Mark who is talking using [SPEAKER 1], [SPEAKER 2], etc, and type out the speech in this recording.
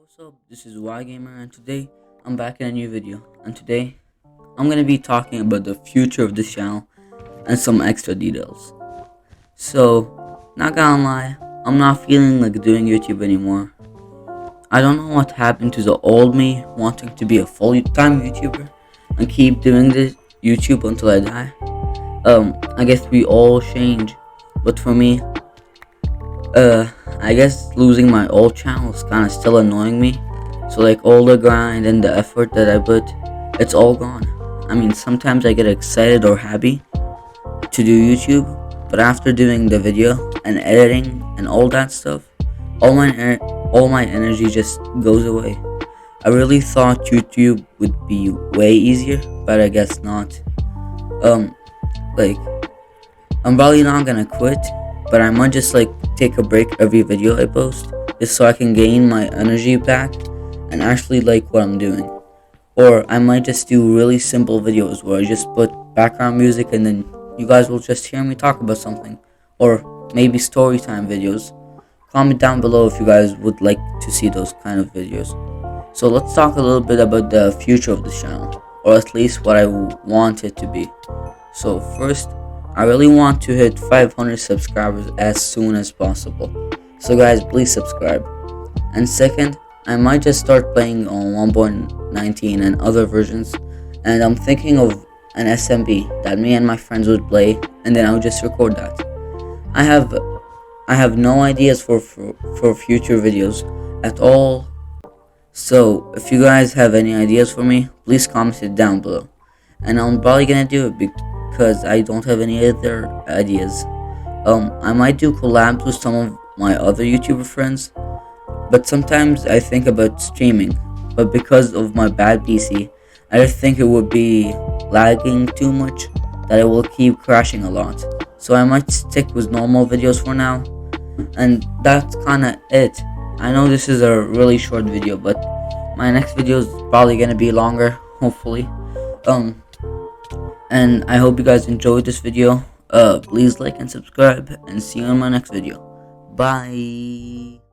[SPEAKER 1] what's up? This is YGamer, and today I'm back in a new video. And today I'm gonna be talking about the future of this channel and some extra details. So, not gonna lie, I'm not feeling like doing YouTube anymore. I don't know what happened to the old me wanting to be a full-time YouTuber and keep doing this YouTube until I die. I guess we all change, but for me, I guess losing my old channel is kind of still annoying me. So like all the grind and the effort that I put, it's all gone. I mean, sometimes I get excited or happy to do YouTube, but after doing the video and editing and all that stuff, all my energy just goes away. I really thought YouTube would be way easier, but I guess not. Like I'm probably not gonna quit, but I might just like take a break every video I post, just so I can gain my energy back and actually like what I'm doing. Or I might just do really simple videos where I just put background music and then you guys will just hear me talk about something. Or maybe story time videos. Comment down below if you guys would like to see those kind of videos. So let's talk a little bit about the future of the channel, or at least what I want it to be. So first, I really want to hit 500 subscribers as soon as possible. So guys, please subscribe. And second, I might just start playing on 1.19 and other versions, and I'm thinking of an SMB that me and my friends would play, and then I'll just record that. I have no ideas for future videos at all. So if you guys have any ideas for me, please comment it down below. And I'm probably gonna do it because I don't have any other ideas. I might do collabs with some of my other YouTuber friends, but sometimes I think about streaming, but because of my bad PC, I just think it would be lagging too much that it will keep crashing a lot. So I might stick with normal videos for now, and that's kinda it. I know this is a really short video, but my next video is probably gonna be longer, hopefully. And I hope you guys enjoyed this video. Please like and subscribe, and see you in my next video. Bye.